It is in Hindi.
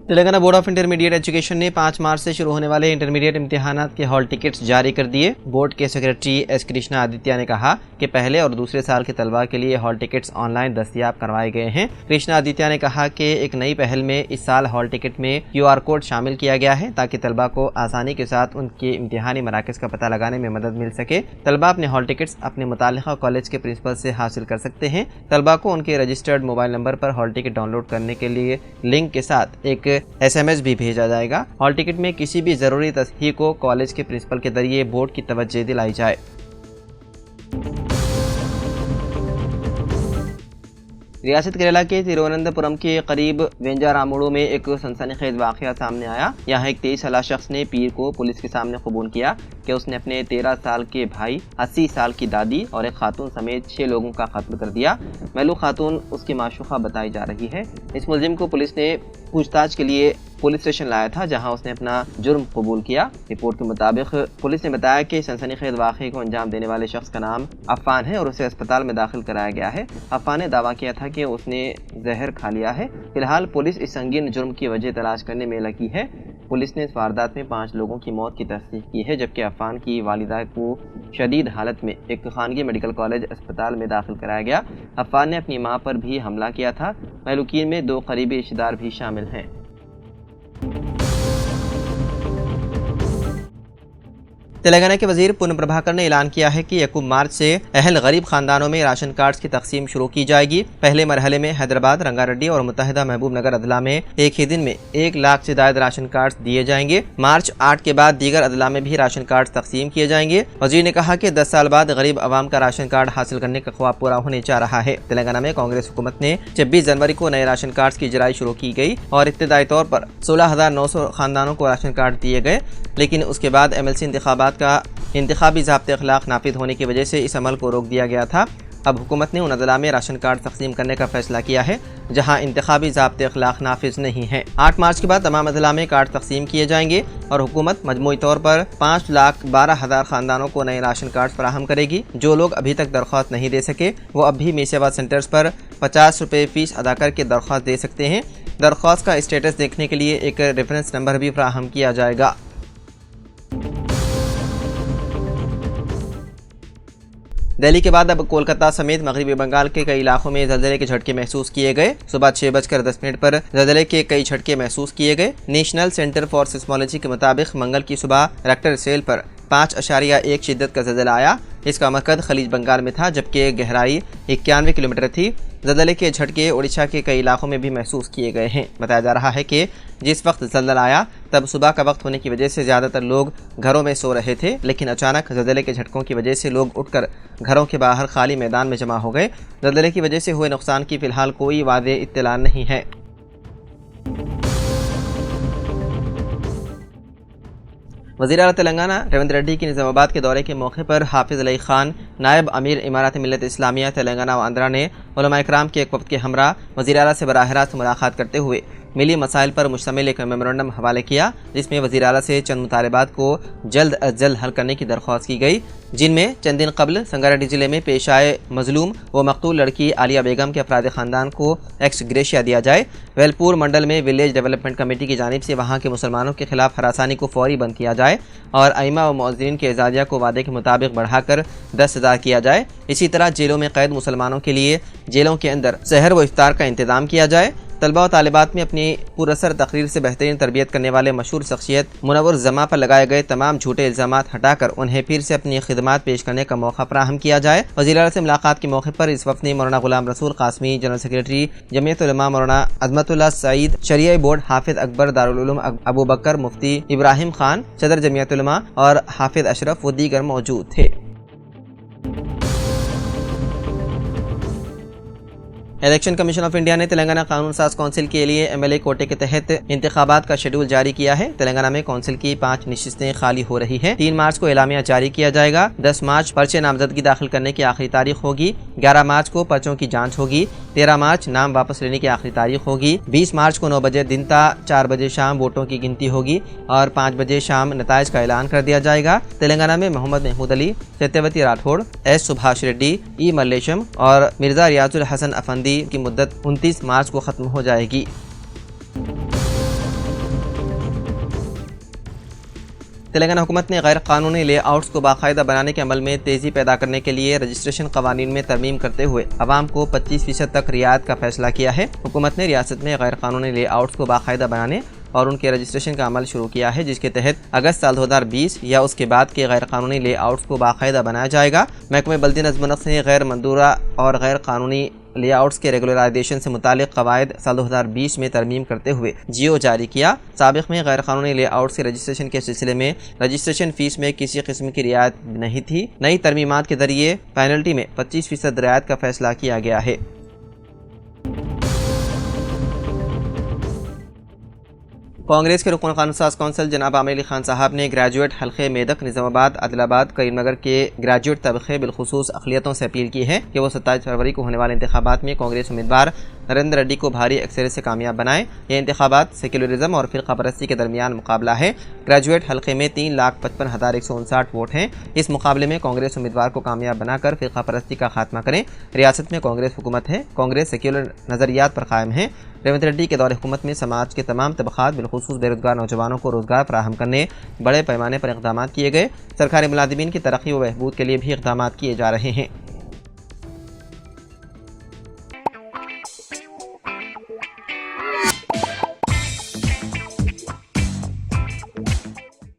Telangana board of intermediate education ने 5 मार्च से शुरू होने वाले इंटरमीडिएट इम्तिहानात के हॉल टिकट्स जारी कर दिए। बोर्ड के सेक्रेटरी एस कृष्णा आदित्य ने कहा कि पहले और दूसरे साल के तलबा के लिए हॉल टिकट्स ऑनलाइन दस्तयाब करवाए गए हैं। कृष्णा आदित्य ने कहा कि एक नई पहल में इस साल हॉल टिकट में QR कोड शामिल किया गया है ताकि तलबा को आसानी के साथ उनके इम्तिहानी मराकज़ का पता लगाने में मदद मिल सके। तलबा अपने हॉल टिकट्स अपने मुतालिका कॉलेज के प्रिंसिपल से हासिल कर सकते हैं। तलबा को उनके रजिस्टर्ड मोबाइल नंबर पर हॉल टिकट डाउनलोड करने के लिए लिंक के साथ एक SMS भी भेजा जाएगा। हॉल टिकट में किसी भी जरूरी तस्हीह को कॉलेज के प्रिंसिपल के जरिए बोर्ड की तवज्जो दिलाई जाए। रियासत केरला के तिरुवनंतपुरम के करीब वेंजारामुडू में एक सनसनीखेज वाक़या सामने आया। यहाँ एक 23 साला शख्स ने पीर को पुलिस के सामने कबूल किया कि उसने अपने 13 साल के भाई, 80 साल की दादी और एक खातून समेत 6 लोगों का कत्ल कर दिया। महलूम खातून उसकी माशूका बताई जा रही है। इस मुलजिम को पुलिस ने पूछताछ के लिए पुलिस स्टेशन लाया था, जहां उसने अपना जुर्म कबूल किया। रिपोर्ट के मुताबिक पुलिस ने बताया कि सनसनीखेज वाक़े को अंजाम देने वाले शख्स का नाम अफ़ान है और उसे अस्पताल में दाखिल कराया गया है। अफ़ान ने दावा किया था कि उसने जहर खा लिया है। फिलहाल पुलिस इस संगीन जुर्म की वजह तलाश करने में लगी है। पुलिस ने इस वारदात में 5 लोगों की मौत की तस्दीक की है, जबकि अफ़ान की वालिदा को शदीद हालत में एक खानगी मेडिकल कॉलेज अस्पताल में दाखिल कराया गया। अफ़ान ने अपनी मां पर भी हमला किया था। महलूकीन में 2 करीबी रिश्तेदार भी शामिल हैं। तेलंगाना के वजीर पुन प्रभाकर ने ऐलान किया है कि 1 मार्च से अहल गरीब खानदानों में राशन कार्ड्स की तकसीम शुरू की जाएगी। पहले मरहले में हैदराबाद, रंगारेड्डी और मुत्तहिदा महबूब नगर अदला में एक ही दिन में 1 लाख से ज्यादा राशन कार्ड्स दिए जाएंगे। मार्च 8 के बाद दीगर अदला में भी राशन कार्ड तकसीम किए जाएंगे। वजीर ने कहा कि 10 साल बाद गरीब अवाम का राशन कार्ड हासिल करने का ख्वाब पूरा होने जा रहा है। तेलंगाना में कांग्रेस हुकूमत ने 26 जनवरी को नए राशन कार्ड की इजराई शुरू की गई और इब्तदाई तौर पर 16,900 खानदानों को राशन कार्ड दिए गए, लेकिन उसके बाद MLC इंतखाबात का इंतखाबी ज़ाब्ते अखलाक नाफिज होने की वजह से इस अमल को रोक दिया गया था। अब हुकूमत ने उन अदला में राशन कार्ड तकसीम करने का फैसला किया है जहां इंतखाबी ज़ाब्ते अखलाक नाफिज नहीं है। 8 मार्च के बाद तमाम अदला में कार्ड तकसीम किए जाएंगे और हुकूमत मजमूई तौर पर 5,12,000 खानदानों को नए राशन कार्ड फराहम करेगी। जो लोग अभी तक दरख्वास्त नहीं दे सके वो अब भी मी सेवा सेंटर्स पर 50 रुपये फ़ीस अदा करके दरख्वास्त दे सकते हैं। दरख्वास्त का स्टेटस देखने के लिए एक रेफरेंस नंबर भी फराहम किया जाएगा। दिल्ली के बाद अब कोलकाता समेत मगरबी बंगाल के कई इलाकों में ज़लज़ले के झटके महसूस किए गए। सुबह 6:10 पर ज़लज़ले के कई झटके महसूस किए गए। नेशनल सेंटर फॉर सिस्मोलॉजी के मुताबिक मंगल की सुबह रेक्टर स्केल पर 5.1 शिद्दत का ज़लज़ला आया। इसका मरकज़ खलीज बंगाल में था, जबकि गहराई 91 किलोमीटर थी। ज़लज़ले के झटके ओडिशा के कई इलाकों में भी महसूस किए गए हैं। बताया जा रहा है कि जिस वक्त ज़लज़ला आया तब सुबह का वक्त होने की वजह से ज़्यादातर लोग घरों में सो रहे थे, लेकिन अचानक ज़लज़ले के झटकों की वजह से लोग उठकर घरों के बाहर खाली मैदान में जमा हो गए। ज़लज़ले की वजह से हुए नुकसान की फ़िलहाल कोई वाज़ेह इत्तला नहीं है। वज़ीर आला तेलंगाना रेवंत रेड्डी की निज़ामाबाद के दौरे के मौके पर हाफिज़ अली खान, नायब अमीर इमारत मिल्लत इस्लामिया तेलंगाना व आंध्रा ने उलमा इकराम के एक वक्त के हमरा वज़ीर आला से बराह रास्त मुलाकात करते हुए मिली मसाइल पर मुश्तमिल एक मेमोरेंडम हवाले किया, जिसमें वज़ीर आला से चंद मुतालबात को जल्द अज जल्द हल करने की दरख्वास्त की गई, जिनमें चंद दिन कबल संगारेड्डी ज़िले में पेश आए मजलूम व मकतूल लड़की आलिया बेगम के अफराद ख़ानदान को एक्स ग्रेशिया दिया जाए। वेलपुर मंडल में विलेज डेवलपमेंट कमेटी की जानिब से वहाँ के मुसलमानों के खिलाफ हरासानी को फौरी बंद किया जाए और अइमा व मुअज़्ज़िनीन के एजाज़िया को वादे के मुताबिक बढ़ाकर 10,000 किया जाए। इसी तरह जेलों में कैद मुसलमानों के लिए जेलों के अंदर सहर व इफ्तार का इंतज़ाम किया जाए। तलबा व तालिबात में अपनी पुरअसर तकरीर से बेहतरीन तरबियत करने वाले मशहूर शख्सियत मुनव्वर जमा पर लगाए गए तमाम झूठे इल्ज़ामात हटाकर उन्हें फिर से अपनी खिदमात पेश करने का मौका फराहम किया जाए। वज़ीर आला से मुलाकात के मौके पर इस वक्त ने मौलाना गुलाम रसूल कासमी, जनरल सेक्रेटरी जमीयत उलमा मौलाना अज़मतुल्लाह सईद, शरिया बोर्ड हाफिज़ अकबर दारुल उलूम अबू बकर, मुफ्ती इब्राहिम खान, सदर जमीयत उलमा और हाफिज़ अशरफ व दीगर मौजूद थे। इलेक्शन कमीशन ऑफ इंडिया ने तेलंगाना कानून साज कौंसिल के लिए MLA कोटे के तहत इंतखाबात का शेड्यूल जारी किया है। तेलंगाना में कौंसिल की 5 नशिस्तें खाली हो रही है। 3 मार्च को एलामिया जारी किया जाएगा। 10 मार्च पर्चे नामजदगी दाखिल करने की आखिरी तारीख होगी। 11 मार्च को पर्चों की जांच होगी। 13 मार्च नाम वापस लेने की आखिरी तारीख होगी। 20 मार्च को 9 बजे दिन ता 4 बजे शाम वोटों की गिनती होगी और 5 बजे शाम नताइज का ऐलान कर दिया जाएगा। तेलंगाना में मोहम्मद महमूद अली, सत्यवती राठौड़, S सुभाष रेड्डी, E मल्लेशम और मिर्जा रियाजुल हसन अफंदी की मुद्दत 29 मार्च को खत्म हो जाएगी। तेलंगाना हुकूमत ने गैर कानूनी लेआउट्स को बाकायदा बनाने के अमल में तेज़ी पैदा करने के लिए रजिस्ट्रेशन कवानीन में तरमीम करते हुए आवाम को 25% तक रियायत का फैसला किया है। हुकूमत ने रियासत में गैर कानूनी लेआउट्स को बाकायदा बनाने और उनके रजिस्ट्रेशन का अमल शुरू किया है, जिसके तहत अगस्त साल 2020 या उसके बाद के गैर कानूनी लेआउट्स को बाकायदा बनाया जाएगा। महकमे बल्दी नज़्म नफ्स ने गैर मंजूरा और गैर कानूनी लेआउट्स के रेगुलराइजेशन से मुतालिक कवायद साल 2020 में तरमीम करते हुए जियो जारी किया। साबिक़ में गैर कानूनी लेआउट्स के रजिस्ट्रेशन के सिलसिले में रजिस्ट्रेशन फीस में किसी किस्म की रियायत नहीं थी। नई तरमीमात के जरिए पेनल्टी में 25% रियायत का फैसला किया गया है। कांग्रेस के रुकन कानून साज कौंसिल जनाब आमिर अली खान साहब ने ग्रेजुएट हल्के मेदक, निज़ामाबाद, आदिलाबाद, करीमनगर के ग्रेजुएट तबक़े बिलखुसूस अक़लियतों से अपील की है कि वो 27 फरवरी को होने वाले इंतखाबात में कांग्रेस उम्मीदवार नरेंद्र रेड्डी को भारी अक्सरियत से कामयाब बनाएं। ये इंतखाबात सेक्युलरिज्म और फ़िरक़ा परस्ती के दरमियान मुकाबला है। ग्रेजुएट हल्के में 3,55,159 वोट हैं। इस मुकाबले में कांग्रेस उम्मीदवार को कामयाब बनाकर फ़िरक़ा परस्ती का खात्मा करें। रियासत में कांग्रेस हुकूमत है। कांग्रेस सेक्युलर नज़रियात पर कायम है। रेवंत रेड्डी के दौरे हुकूमत में समाज के तमाम तबक़ात बिलखुसूस बेरोज़गार नौजवानों को रोज़गार फराहम करने बड़े पैमाने पर इक़दामात किए गए। सरकारी मुलाजिमीन की तरक्की व बहबूद के लिए भी इक़दामात किए जा रहे हैं।